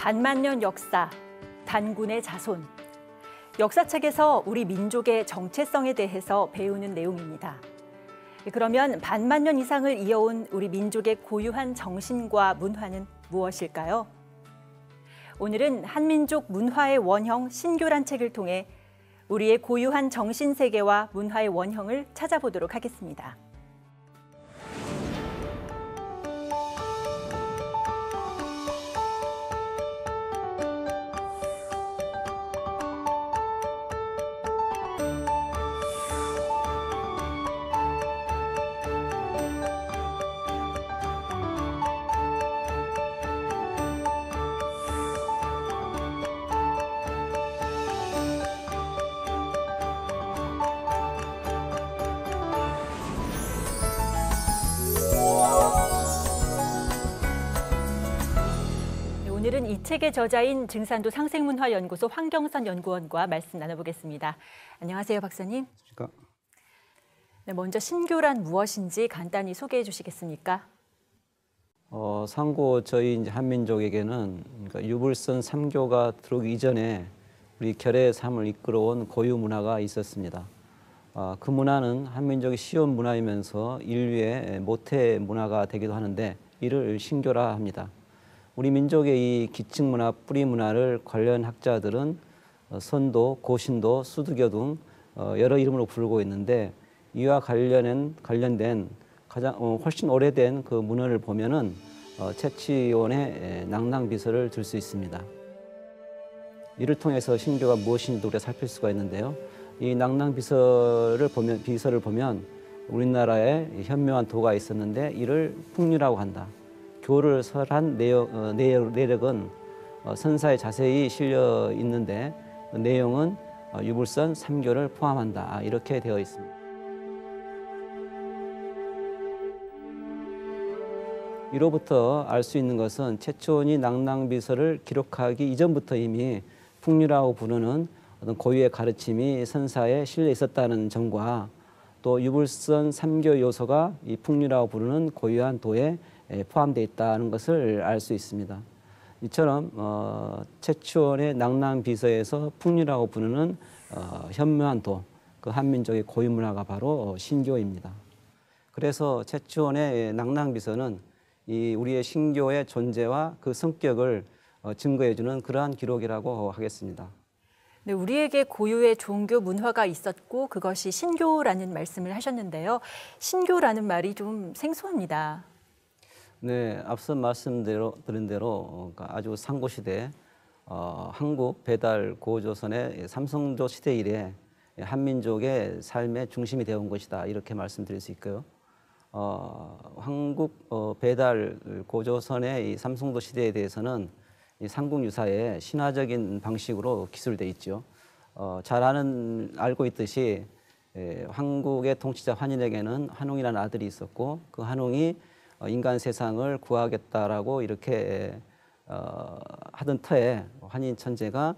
반만년 역사, 단군의 자손. 역사책에서 우리 민족의 정체성에 대해서 배우는 내용입니다. 그러면 반만년 이상을 이어온 우리 민족의 고유한 정신과 문화는 무엇일까요? 오늘은 한민족 문화의 원형 신교란 책을 통해 우리의 고유한 정신세계와 문화의 원형을 찾아보도록 하겠습니다. 오늘은 이 책의 저자인 증산도 상생문화연구소 황경선 연구원과 말씀 나눠보겠습니다. 안녕하세요, 박사님. 네, 먼저 신교란 무엇인지 간단히 소개해 주시겠습니까? 상고 저희 이제 한민족에게는 그러니까 유불선 3교가 들어오기 이전에 우리 결의 삶을 이끌어온 고유 문화가 있었습니다. 그 문화는 한민족의 시온 문화이면서 인류의 모태 문화가 되기도 하는데 이를 신교라 합니다. 우리 민족의 이 기층 문화, 뿌리 문화를 관련 학자들은 선도, 고신도, 수두교 등 여러 이름으로 부르고 있는데 이와 관련된 가장 훨씬 오래된 그 문헌을 보면은 채치원의 낭낭비서를 들 수 있습니다. 이를 통해서 신교가 무엇인지 우리가 살필 수가 있는데요. 이 낭낭비서를 보면 우리나라에 현묘한 도가 있었는데 이를 풍류라고 한다. 교를 설한 내력은 선사에 자세히 실려 있는데 내용은 유불선 3교를 포함한다. 이렇게 되어 있습니다. 이로부터 알 수 있는 것은 채치원이 낭낭비서를 기록하기 이전부터 이미 풍류라고 부르는 어떤 고유의 가르침이 선사에 실려 있었다는 점과 또 유불선 3교 요소가 이 풍류라고 부르는 고유한 도에 포함되어 있다는 것을 알 수 있습니다. 이처럼 채치원의 낭낭비서에서 풍류라고 부르는 현묘한 도, 그 한민족의 고유 문화가 바로 신교입니다. 그래서 채치원의 낭낭비서는 이 우리의 신교의 존재와 그 성격을 증거해주는 그러한 기록이라고 하겠습니다. 네, 우리에게 고유의 종교 문화가 있었고 그것이 신교라는 말씀을 하셨는데요. 신교라는 말이 좀 생소합니다. 네, 앞서 말씀드린 대로 아주 상고시대 한국 배달 고조선의 삼성조 시대 이래 한민족의 삶의 중심이 되어 온 것이다. 이렇게 말씀드릴 수 있고요. 한국 배달 고조선의 이 삼성도 시대에 대해서는 이 삼국유사의 신화적인 방식으로 기술되어 있죠. 잘 알고 있듯이 한국의 통치자 환인에게는 환웅이라는 아들이 있었고 그 환웅이 인간 세상을 구하겠다라고 이렇게 하던 터에 환인 천재가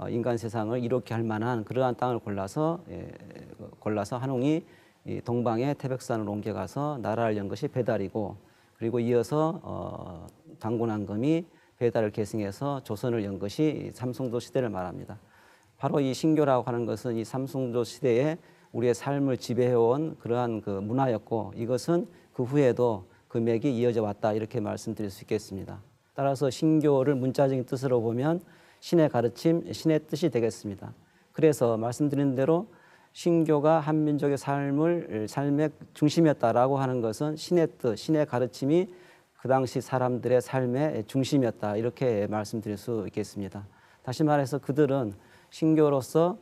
인간 세상을 이롭게 할 만한 그러한 땅을 골라서 환웅이 이 동방의 태백산으로 옮겨가서 나라를 연 것이 배달이고 그리고 이어서 단군왕금이 배달을 계승해서 조선을 연 것이 삼성조 시대를 말합니다. 바로 이 신교라고 하는 것은 이 삼성조 시대에 우리의 삶을 지배해온 그러한 그 문화였고 이것은 그 후에도 그 맥이 이어져 왔다 이렇게 말씀드릴 수 있겠습니다. 따라서 신교를 문자적인 뜻으로 보면 신의 가르침, 신의 뜻이 되겠습니다. 그래서 말씀드린 대로 신교가 한민족의 삶의 중심이었다라고 하는 것은 신의 뜻, 신의 가르침이 그 당시 사람들의 삶의 중심이었다 이렇게 말씀드릴 수 있겠습니다. 다시 말해서 그들은 신교로서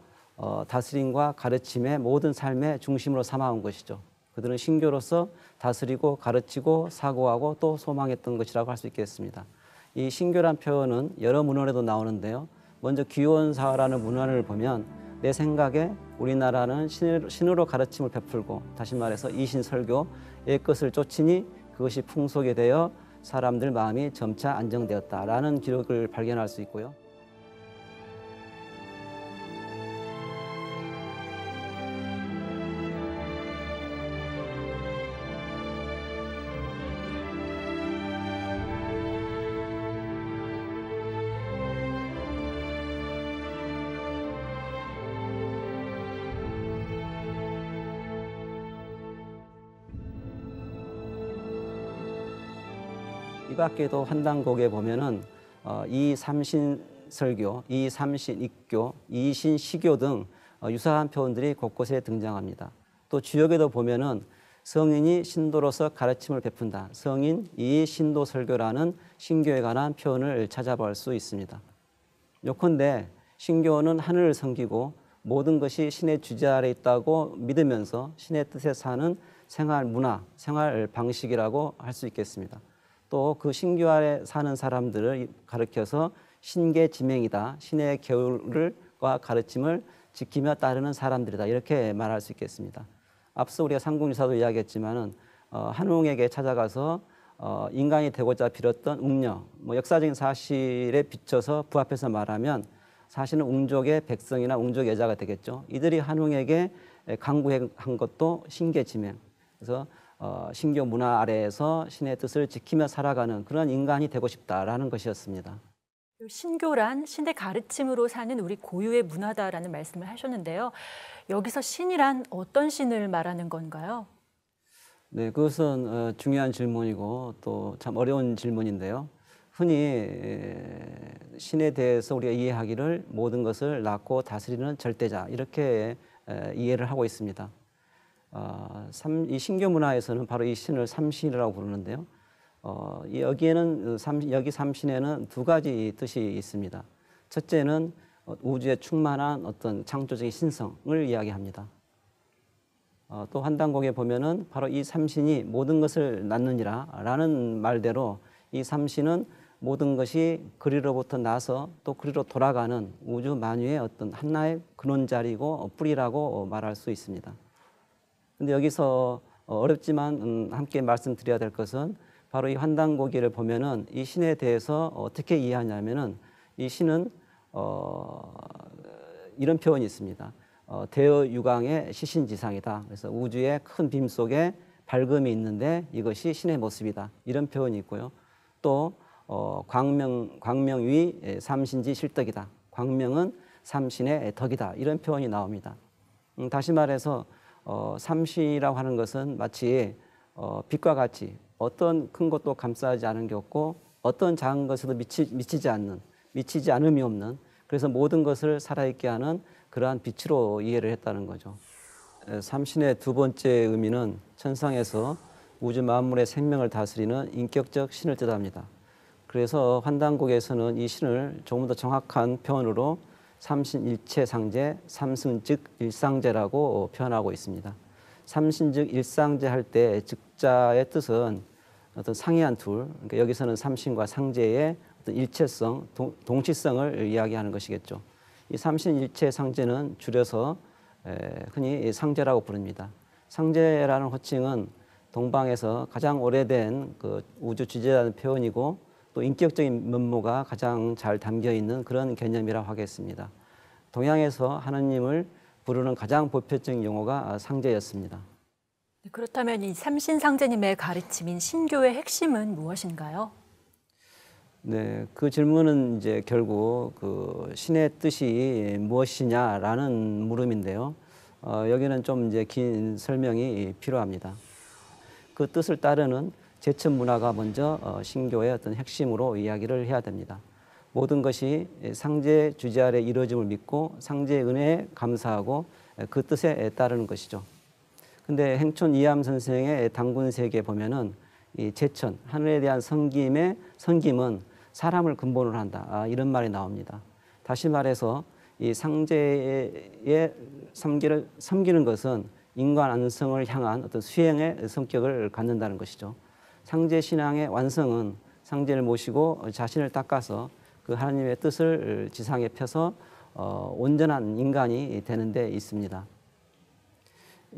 다스림과 가르침의 모든 삶의 중심으로 삼아온 것이죠. 그들은 신교로서 다스리고 가르치고 사고하고 또 소망했던 것이라고 할 수 있겠습니다. 이 신교란 표현은 여러 문헌에도 나오는데요. 먼저 귀원사라는 문헌을 보면 내 생각에 우리나라는 신으로 가르침을 베풀고 다시 말해서 이신설교, 옛것을 쫓으니 그것이 풍속이 되어 사람들 마음이 점차 안정되었다라는 기록을 발견할 수 있고요. 이 밖에도 환단곡에 보면은 이삼신 설교, 이삼신 입교, 이신 시교 등 유사한 표현들이 곳곳에 등장합니다. 또 주역에도 보면은 성인이 신도로서 가르침을 베푼다. 성인 이 신도 설교라는 신교에 관한 표현을 찾아볼 수 있습니다. 요컨대 신교는 하늘을 섬기고 모든 것이 신의 주재 아래 있다고 믿으면서 신의 뜻에 사는 생활 문화, 생활 방식이라고 할 수 있겠습니다. 또 그 신교 아래 사는 사람들을 가르쳐서 신계 지명이다. 신의 계율과 가르침을 지키며 따르는 사람들이다. 이렇게 말할 수 있겠습니다. 앞서 우리가 삼국유사도 이야기했지만은 한웅에게 찾아가서 인간이 되고자 빌었던 웅녀, 역사적인 사실에 비춰서 부합해서 말하면 사실은 웅족의 백성이나 웅족 여자가 되겠죠. 이들이 한웅에게 강구한 것도 신계지명. 그래서 신교 문화 아래에서 신의 뜻을 지키며 살아가는 그런 인간이 되고 싶다라는 것이었습니다. 신교란 신의 가르침으로 사는 우리 고유의 문화다라는 말씀을 하셨는데요. 여기서 신이란 어떤 신을 말하는 건가요? 네, 그것은 중요한 질문이고 또 참 어려운 질문인데요. 흔히 신에 대해서 우리가 이해하기를 모든 것을 낳고 다스리는 절대자 이렇게 이해를 하고 있습니다. 이 신교 문화에서는 바로 이 신을 삼신이라고 부르는데요. 여기에는 여기 삼신에는 두 가지 뜻이 있습니다. 첫째는 우주에 충만한 어떤 창조적인 신성을 이야기합니다. 또 환단곡에 보면은 바로 이 삼신이 모든 것을 낳느니라라는 말대로 이 삼신은 모든 것이 그리로부터 나서 또 그리로 돌아가는 우주 만유의 어떤 하나의 근원자리고 뿌리라고 말할 수 있습니다. 근데 여기서 어렵지만 함께 말씀드려야 될 것은 바로 이 환단고기를 보면은 이 신에 대해서 어떻게 이해하냐면은 이 신은 이런 표현이 있습니다. 대여유강의 시신지상이다. 그래서 우주의 큰 빔 속에 밝음이 있는데 이것이 신의 모습이다. 이런 표현이 있고요. 또 광명위 삼신지 실덕이다. 광명은 삼신의 덕이다. 이런 표현이 나옵니다. 다시 말해서 삼신이라고 하는 것은 마치 빛과 같이 어떤 큰 것도 감싸지 않은 게 없고 어떤 작은 것에도 미치지 않음이 없는 그래서 모든 것을 살아있게 하는 그러한 빛으로 이해를 했다는 거죠. 삼신의 두 번째 의미는 천상에서 우주 만물의 생명을 다스리는 인격적 신을 뜻합니다. 그래서 환단곡에서는 이 신을 조금 더 정확한 표현으로 삼신일체상제, 삼승즉 일상제라고 표현하고 있습니다. 삼신즉 일상제 할 때 즉자의 뜻은 어떤 상이한 둘, 그러니까 여기서는 삼신과 상제의 어떤 일체성, 동치성을 이야기하는 것이겠죠. 이 삼신일체상제는 줄여서 흔히 상제라고 부릅니다. 상제라는 호칭은 동방에서 가장 오래된 그 우주 주제라는 표현이고 또 인격적인 면모가 가장 잘 담겨 있는 그런 개념이라고 하겠습니다. 동양에서 하나님을 부르는 가장 보편적인 용어가 상제였습니다. 그렇다면 이 삼신상제님의 가르침인 신교의 핵심은 무엇인가요? 네, 그 질문은 이제 결국 그 신의 뜻이 무엇이냐라는 물음인데요. 여기는 좀 이제 긴 설명이 필요합니다. 그 뜻을 따르는 제천 문화가 먼저 신교의 어떤 핵심으로 이야기를 해야 됩니다. 모든 것이 상제 주제 아래 이루어짐을 믿고 상제의 은혜에 감사하고 그 뜻에 따르는 것이죠. 근데 행촌 이암 선생의 당군세계에 보면은 이 제천, 하늘에 대한 섬김은 사람을 근본으로 한다. 이런 말이 나옵니다. 다시 말해서 이 상제의 섬기는 것은 인간 안성을 향한 어떤 수행의 성격을 갖는다는 것이죠. 상제 신앙의 완성은 상제를 모시고 자신을 닦아서 그 하나님의 뜻을 지상에 펴서 온전한 인간이 되는 데 있습니다.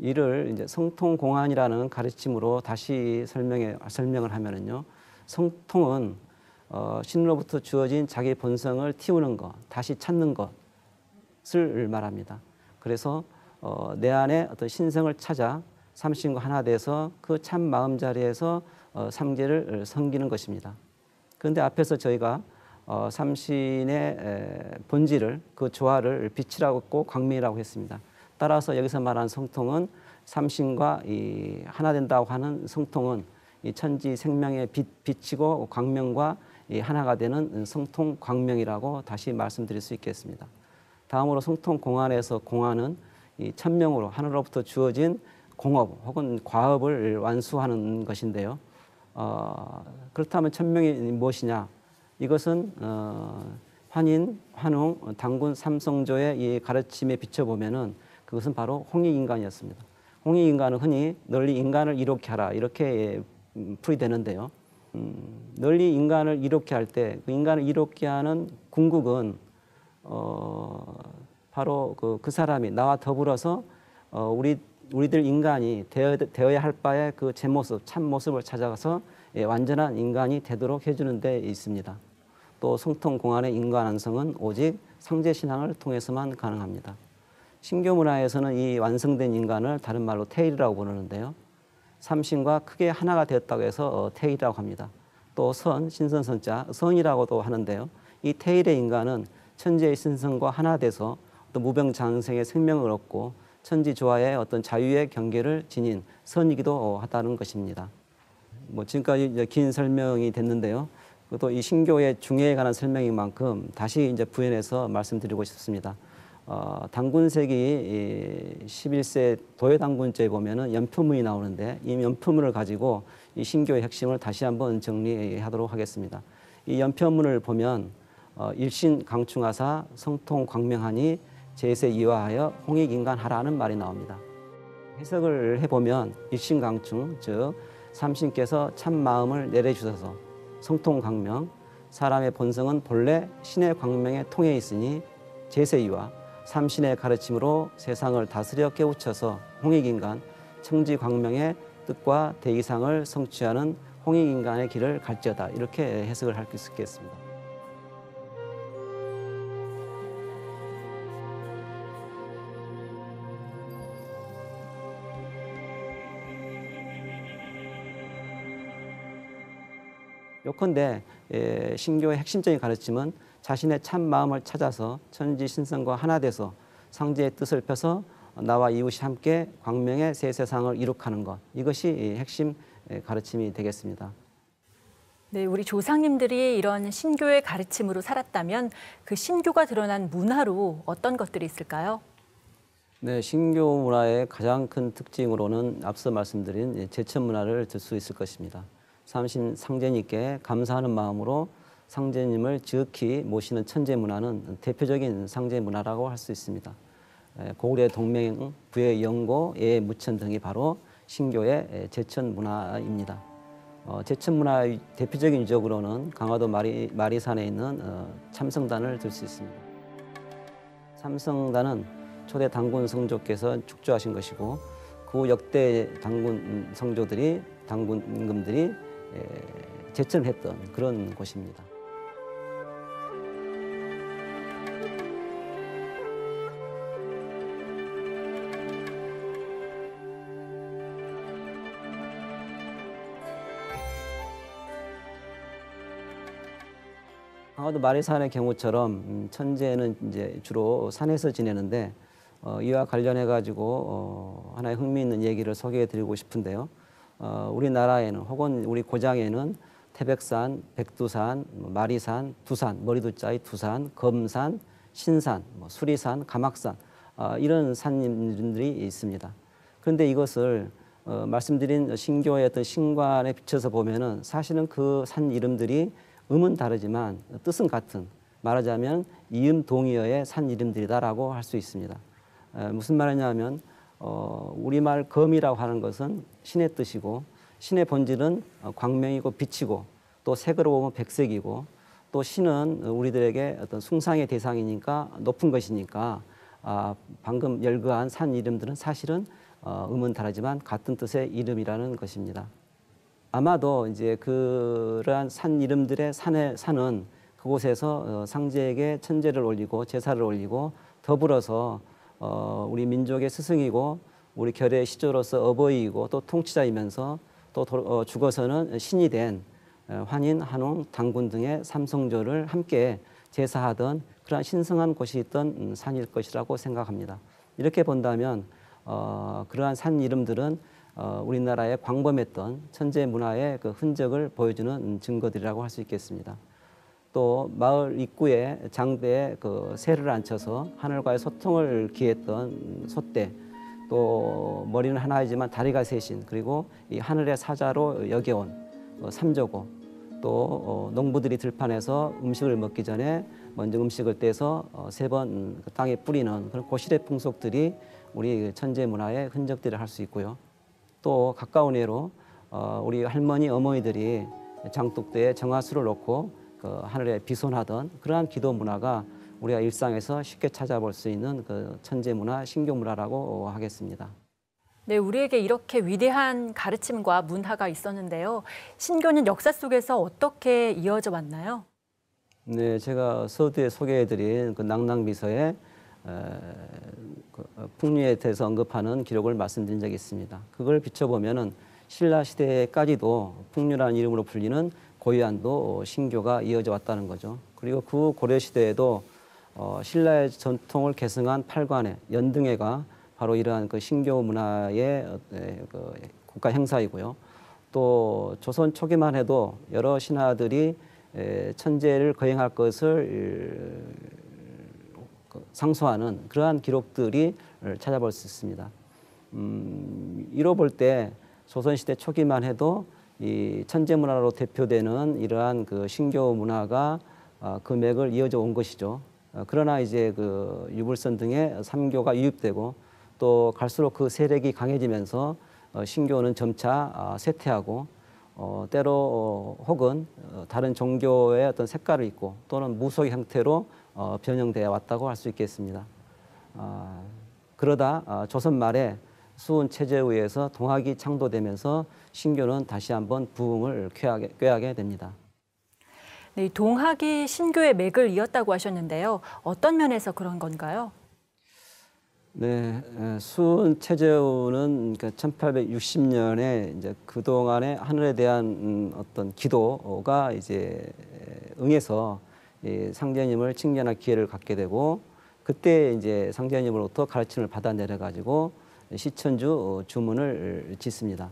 이를 이제 성통공안이라는 가르침으로 다시 설명을 하면은요. 성통은 신으로부터 주어진 자기 본성을 틔우는 것, 다시 찾는 것을 말합니다. 그래서 내 안에 어떤 신성을 찾아 삼신과 하나 돼서 그 참 마음자리에서 상제를 섬기는 것입니다. 그런데 앞에서 저희가 삼신의 본질을 그 조화를 빛이라고 했고 광명이라고 했습니다. 따라서 여기서 말하는 성통은 삼신과 이 하나 된다고 하는 성통은 이 천지 생명의 빛이고 광명과 이 하나가 되는 성통 광명이라고 다시 말씀드릴 수 있겠습니다. 다음으로 성통 공안에서 공안은 이 천명으로 하늘로부터 주어진 공업 혹은 과업을 완수하는 것인데요. 그렇다면 천명이 무엇이냐? 이것은 환인, 환웅, 당군 삼성조의 이 가르침에 비춰보면은 그것은 바로 홍익인간이었습니다. 홍익인간은 흔히 널리 인간을 이롭게 하라 이렇게 풀이되는데요. 널리 인간을 이롭게 할 때 그 인간을 이롭게 하는 궁극은 바로 그 사람이 나와 더불어서 우리들 인간이 되어야 할 바의 그 제 모습, 참 모습을 찾아가서 완전한 인간이 되도록 해주는 데 있습니다. 또 성통공안의 인간 완성은 오직 상제신앙을 통해서만 가능합니다. 신교 문화에서는 이 완성된 인간을 다른 말로 태일이라고 부르는데요. 삼신과 크게 하나가 되었다고 해서 태일이라고 합니다. 또 선, 신선선자, 선이라고도 하는데요. 이 태일의 인간은 천지의 신성과 하나 돼서 또 무병장생의 생명을 얻고 천지조화의 어떤 자유의 경계를 지닌 선이기도 하다는 것입니다. 지금까지 긴 설명이 됐는데요. 또 이 신교의 중해에 관한 설명인 만큼 다시 부연해서 말씀드리고 싶습니다. 당군세기 11세 도예당군제에 보면은 연표문이 나오는데 이 연표문을 가지고 이 신교의 핵심을 다시 한번 정리하도록 하겠습니다. 이 연표문을 보면 일신강충하사 성통광명하니 제세이화하여 홍익인간하라는 말이 나옵니다. 해석을 해보면 일신강충, 즉 삼신께서 참 마음을 내려주셔서 성통광명, 사람의 본성은 본래 신의 광명에 통해 있으니 제세이화, 삼신의 가르침으로 세상을 다스려 깨우쳐서 홍익인간, 청지광명의 뜻과 대이상을 성취하는 홍익인간의 길을 갈지어다. 이렇게 해석을 할 수 있겠습니다. 요컨대 신교의 핵심적인 가르침은 자신의 참 마음을 찾아서 천지 신성과 하나 돼서 상제의 뜻을 펴서 나와 이웃이 함께 광명의 새 세상을 이룩하는 것, 이것이 핵심 가르침이 되겠습니다. 네, 우리 조상님들이 이런 신교의 가르침으로 살았다면 그 신교가 드러난 문화로 어떤 것들이 있을까요? 네, 신교 문화의 가장 큰 특징으로는 앞서 말씀드린 제천 문화를 들 수 있을 것입니다. 삼신 상제님께 감사하는 마음으로 상제님을 지극히 모시는 천제 문화는 대표적인 상제 문화라고 할 수 있습니다. 고구려의 동맹, 부의 영고, 예의 무천 등이 바로 신교의 제천 문화입니다. 제천 문화의 대표적인 유적으로는 강화도 마리산에 있는 참성단을 들 수 있습니다. 참성단은 초대 당군 성조께서 축조하신 것이고 그 후 역대 당군 성조들이 당군 임금들이 제천을 했던 그런 곳입니다. 강화도 마리산의 경우처럼 천재는 이제 주로 산에서 지내는데 이와 관련해 가지고 하나의 흥미있는 얘기를 소개해 드리고 싶은데요. 우리나라에는 혹은 우리 고장에는 태백산, 백두산, 마리산, 두산, 머리두자의 두산, 검산, 신산, 수리산, 가막산 이런 산들이 있습니다. 그런데 이것을 말씀드린 신교의 어떤 신관에 비춰서 보면은 사실은 그 산 이름들이 음은 다르지만 뜻은 같은, 말하자면 이음 동의어의 산 이름들이다라고 할 수 있습니다. 무슨 말이냐면 우리말 검이라고 하는 것은 신의 뜻이고 신의 본질은 광명이고 빛이고 또 색으로 보면 백색이고 또 신은 우리들에게 어떤 숭상의 대상이니까 높은 것이니까 방금 열거한 산 이름들은 사실은 음은 다르지만 같은 뜻의 이름이라는 것입니다. 아마도 이제 그러한 산 이름들의 산은 그곳에서 상제에게 천제를 올리고 제사를 올리고 더불어서 우리 민족의 스승이고 우리 결의 시조로서 어버이이고 또 통치자이면서 또 죽어서는 신이 된 환인, 한웅, 당군 등의 삼성조를 함께 제사하던 그러한 신성한 곳이 있던 산일 것이라고 생각합니다. 이렇게 본다면 그러한 산 이름들은 우리나라의 광범했던 천재 문화의 그 흔적을 보여주는 증거들이라고 할 수 있겠습니다. 또 마을 입구에 장대에 그 새를 앉혀서 하늘과의 소통을 기했던 솥대, 또 머리는 하나이지만 다리가 셋인, 그리고 이 하늘의 사자로 여겨온 삼조고, 또 농부들이 들판에서 음식을 먹기 전에 먼저 음식을 떼서 세 번 땅에 뿌리는 그런 고실의 풍속들이 우리 천재 문화의 흔적들을 할 수 있고요. 또 가까운 예로 우리 할머니 어머니들이 장독대에 정화수를 놓고 그 하늘에 비손하던 그러한 기도 문화가 우리가 일상에서 쉽게 찾아볼 수 있는 그 천재 문화, 신교 문화라고 하겠습니다. 네, 우리에게 이렇게 위대한 가르침과 문화가 있었는데요. 신교는 역사 속에서 어떻게 이어져 왔나요? 네, 제가 서두에 소개해드린 그 낭낭비서의 풍류에 대해서 언급하는 기록을 말씀드린 적이 있습니다. 그걸 비춰보면은 신라 시대까지도 풍류라는 이름으로 불리는 고유한도 신교가 이어져 왔다는 거죠. 그리고 그 고려 시대에도 신라의 전통을 계승한 팔관의 연등회가 바로 이러한 그 신교 문화의 그 국가 행사이고요. 또 조선 초기만 해도 여러 신하들이 천재를 거행할 것을 상소하는 그러한 기록들이 찾아볼 수 있습니다. 이로 볼 때 조선시대 초기만 해도 이 천재 문화로 대표되는 이러한 그 신교 문화가 그 맥을 이어져 온 것이죠. 그러나 이제 그 유불선 등의 삼교가 유입되고 또 갈수록 그 세력이 강해지면서 신교는 점차 쇠퇴하고 때로 혹은 다른 종교의 어떤 색깔을 입고 또는 무속의 형태로 변형되어 왔다고 할 수 있겠습니다. 그러다 조선 말에 수훈 체제에 의해서 동학이 창도되면서 신교는 다시 한번 부흥을 꾀하게 됩니다. 네, 동학이 신교의 맥을 이었다고 하셨는데요. 어떤 면에서 그런 건가요? 네, 수훈 체제우는 그러니까 1860년에 이제 그 동안의 하늘에 대한 어떤 기도가 이제 응해서 상제님을 칭견할 기회를 갖게 되고, 그때 이제 상제님으로부터 가르침을 받아 내려 가지고 시천주 주문을 짓습니다.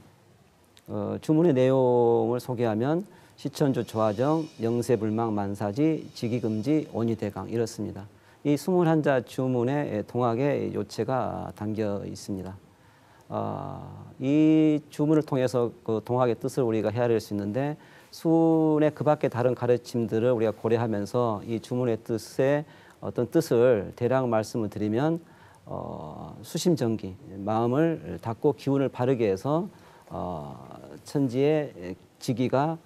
주문의 내용을 소개하면 시천주 조화정, 영세불망 만사지, 직이금지, 온유대강 이렇습니다. 이 21자 주문에 동학의 요체가 담겨 있습니다. 이 주문을 통해서 그 동학의 뜻을 우리가 헤아릴 수 있는데, 수훈의 그 밖에 다른 가르침들을 우리가 고려하면서 이 주문의 뜻의 어떤 뜻을 대략 말씀을 드리면, 수심정기, 마음을 닫고 기운을 바르게 해서 천지의 지기가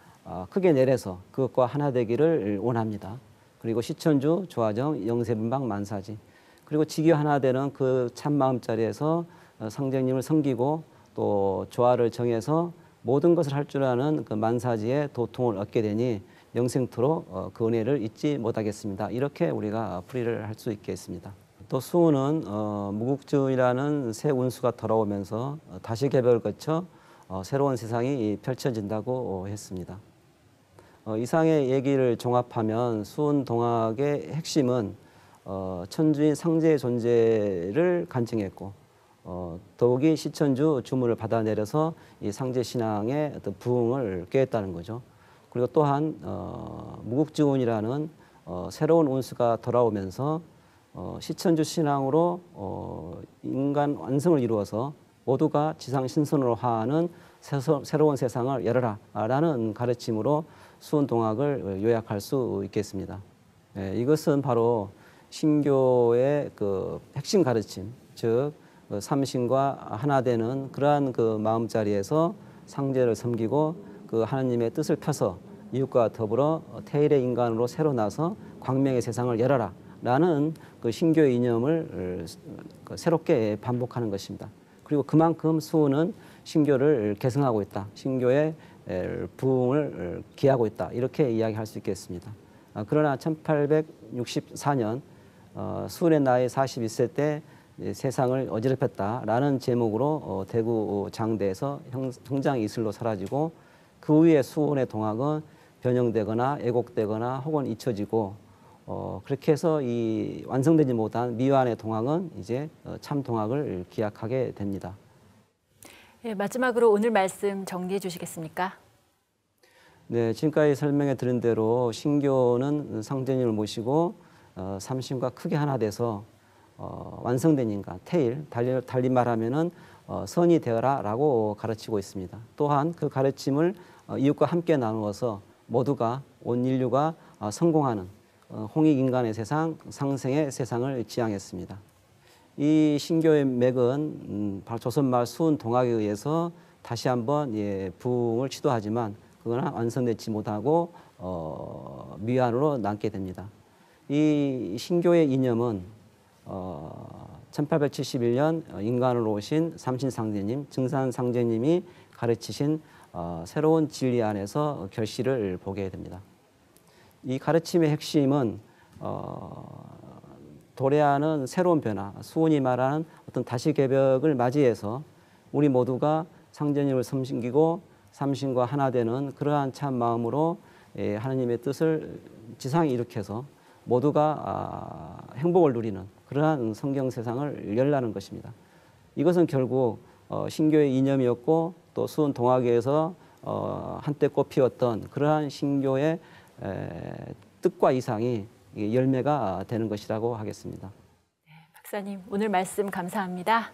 크게 내려서 그것과 하나 되기를 원합니다. 그리고 시천주, 조화정, 영세분방, 만사지. 그리고 지기 하나 되는 그 참마음 자리에서 상제님을 섬기고 또 조화를 정해서 모든 것을 할 줄 아는 그 만사지의 도통을 얻게 되니 영생토록 그 은혜를 잊지 못하겠습니다. 이렇게 우리가 풀이를 할 수 있겠습니다. 또 수훈은 무국주이라는 새 운수가 돌아오면서 다시 개벽을 거쳐 새로운 세상이 펼쳐진다고 했습니다. 이상의 얘기를 종합하면 수훈 동학의 핵심은 천주인 상제의 존재를 간증했고, 더욱이 시천주 주문을 받아내려서 이 상제 신앙의 어떤 부흥을 꾀했다는 거죠. 그리고 또한 무국지운이라는 새로운 운수가 돌아오면서 시천주 신앙으로 인간 완성을 이루어서 모두가 지상 신선으로 화하는 새로운 세상을 열어라라는 가르침으로 수훈 동학을 요약할 수 있겠습니다. 이것은 바로 신교의 그 핵심 가르침, 즉 삼신과 하나 되는 그러한 그 마음자리에서 상제를 섬기고 그 하나님의 뜻을 펴서 이웃과 더불어 태일의 인간으로 새로 나서 광명의 세상을 열어라 라는 그 신교의 이념을 새롭게 반복하는 것입니다. 그리고 그만큼 수훈은 신교를 계승하고 있다, 신교의 부흥을 기하고 있다, 이렇게 이야기할 수 있겠습니다. 그러나 1864년 수훈의 나이 41세 때 세상을 어지럽혔다라는 제목으로 대구 장대에서 형장 이슬로 사라지고, 그 후에 수훈의 동학은 변형되거나 애곡되거나 혹은 잊혀지고, 그렇게 해서 이 완성되지 못한 미완의 동학은 이제 참 동학을 기약하게 됩니다. 예, 마지막으로 오늘 말씀 정리해 주시겠습니까? 네, 지금까지 설명해 드린 대로 신교는 상제님을 모시고 삼신과 크게 하나 돼서 완성된 인간, 태일, 달리 말하면은 선이 되어라라고 가르치고 있습니다. 또한 그 가르침을 이웃과 함께 나누어서 모두가 온 인류가 성공하는 홍익 인간의 세상, 상생의 세상을 지향했습니다. 이 신교의 맥은 바로 조선마을 수훈 동학에 의해서 다시 한번 부흥을 시도하지만 그거는 완성되지 못하고 미완으로 남게 됩니다. 이 신교의 이념은 1871년 인간으로 오신 삼신상제님, 증산상제님이 가르치신 새로운 진리 안에서 결실을 보게 됩니다. 이 가르침의 핵심은 도래하는 새로운 변화, 수훈이 말하는 어떤 다시개벽을 맞이해서 우리 모두가 상제님을 섬기고 삼신과 하나 되는 그러한 참 마음으로 하나님의 뜻을 지상에 일으켜서 모두가 행복을 누리는 그러한 성경 세상을 열라는 것입니다. 이것은 결국 신교의 이념이었고 또 수훈 동학에서 한때 꽃피웠던 그러한 신교의 뜻과 이상이 열매가 되는 것이라고 하겠습니다. 네, 박사님, 오늘 말씀 감사합니다.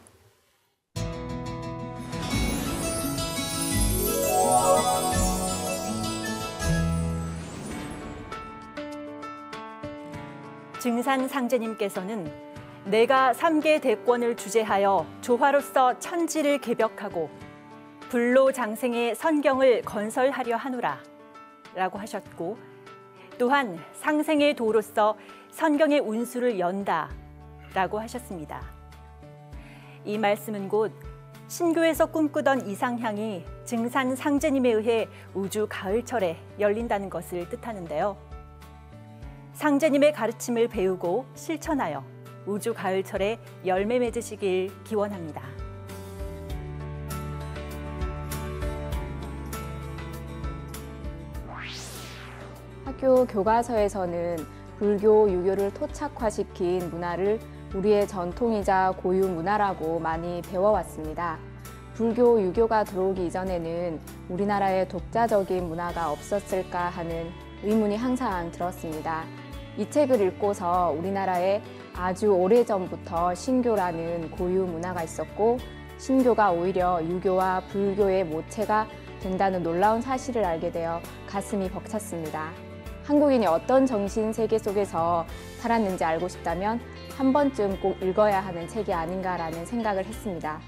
증산상제님께서는 내가 3개 대권을 주재하여 조화로서 천지를 개벽하고 불로장생의 선경을 건설하려 하노라 라고 하셨고, 또한 상생의 도로서 선경의 운수를 연다 라고 하셨습니다. 이 말씀은 곧 신교에서 꿈꾸던 이상향이 증산상제님에 의해 우주 가을철에 열린다는 것을 뜻하는데요. 상제님의 가르침을 배우고 실천하여 우주 가을철에 열매 맺으시길 기원합니다. 학교 교과서에서는 불교, 유교를 토착화시킨 문화를 우리의 전통이자 고유 문화라고 많이 배워왔습니다. 불교, 유교가 들어오기 이전에는 우리나라에 독자적인 문화가 없었을까 하는 의문이 항상 들었습니다. 이 책을 읽고서 우리나라에 아주 오래전부터 신교라는 고유 문화가 있었고, 신교가 오히려 유교와 불교의 모체가 된다는 놀라운 사실을 알게 되어 가슴이 벅찼습니다. 한국인이 어떤 정신 세계 속에서 살았는지 알고 싶다면 한 번쯤 꼭 읽어야 하는 책이 아닌가라는 생각을 했습니다.